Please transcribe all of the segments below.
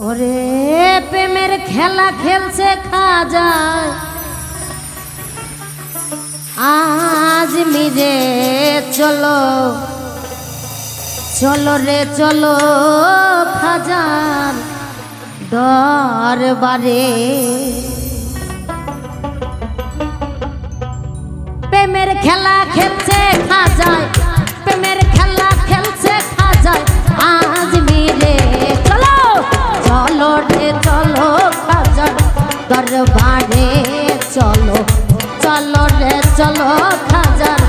ওরে প্রেমের খেলা খেলছে খাজা আজ মিরে চলো চলো রে চলো খাজার দরবারে। প্রেমের খেলা খেলছে খাজায়, প্রেমের খেলা খেলছে খাজায় আজ মিরে চলো চলো রে চলো খাজার দরবারে। চলো চলো রে চলো খাজার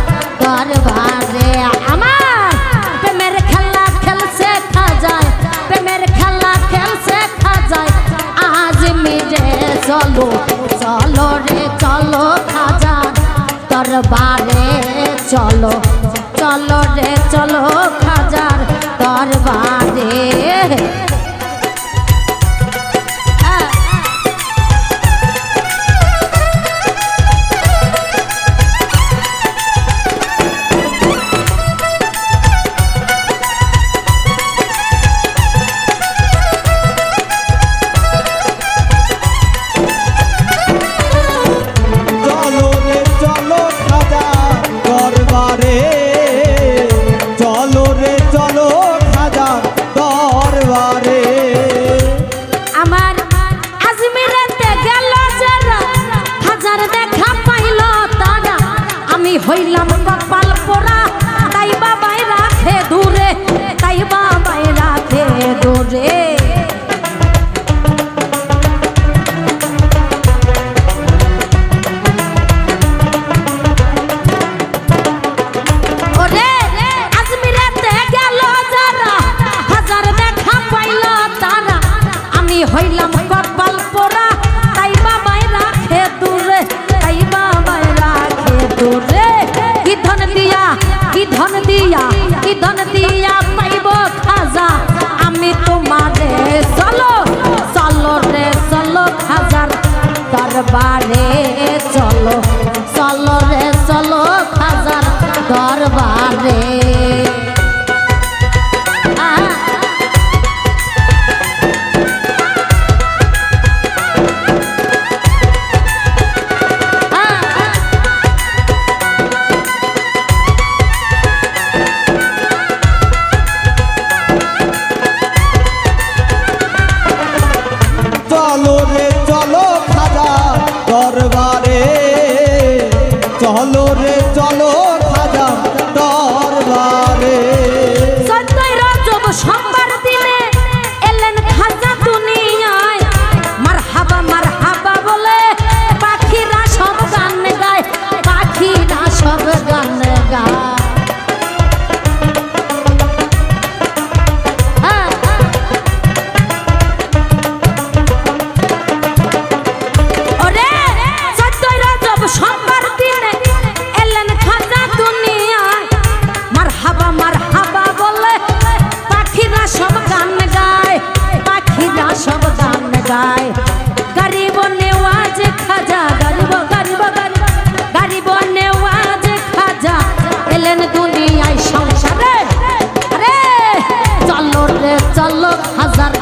দরবারে। আমার প্রেমের খেলা খেলছে খাজায়, প্রেমের খেলা খেলছে খাজায় আজ মিরে চলো চলো রে চলো খাজার দরবারে। চলো চলো রে চলো খাজার দরবারে। হইলাম কপাল পোড়া তাই বাবাই রাখে দূরে, তাই বাবাই রাখে দূরে। ওরে আজমিরাতে গেল যারা হাজার দেখা পাইল তারা, আমি হইলাম কপাল পোড়া তাই বাবাই রাখে দূরে, তাই বাবাই রাখে দূরে। কি ধন দিয়া কি ধন দিয়া কি ধন দিয়া পাইব খাজা আমি তোমারে। চলো চলো রে চলো খাজার দরবারে। চলো চলো রে চলো খাজার দরবারে। চলো রে চলো খাজা দরবারে, চলো রে চলো খাজা দরবারে। 14 রজব সোমবার দিনে এলেন খাজা দুনিয়ায়, মারহাবা মারহাবা বলে পাখিরা সব গান গায়, পাখিরা সব গান গায়। সোমবার দিনে এলেন খাজা দুনিয়ায়, মারহাবা মারহাবা বলে পাখিরা সব গান গায়, পাখিরা সব গান গায়। গরিব নেওয়াজ খাজা গরিব গরিব গরিব গরিব নেওয়াজ খাজা এলেন দুনিয়ায় সংসারে। আরে চলো রে চলো খাজার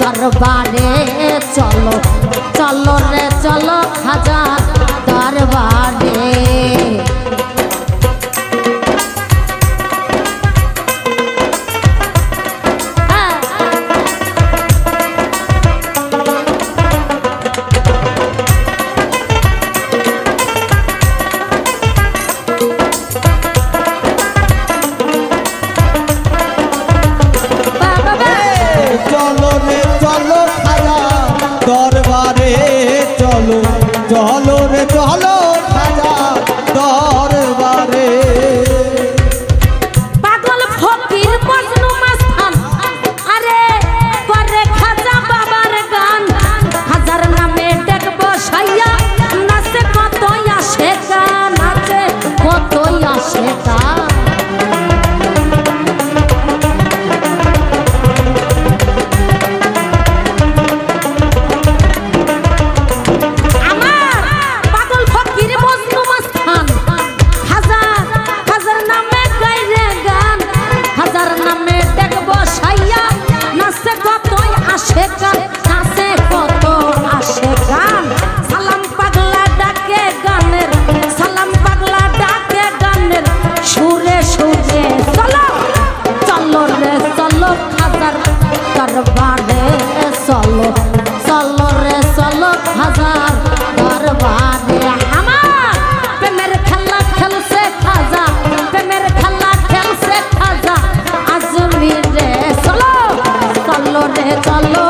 দরবারে। চলো চলো রে চলো খাজার দরবারে। চলো রে চলো খাজা দরবারে। চলো চলো রে চলো খাজা দরবারে। পাগল ফকির মজনু মাস্তান আরে করে খাজা বাবার গান, হাজার নামে ডেক বসাইয়া নাচে কত আসে গান, নাচে কত আসে গান। আমার চলো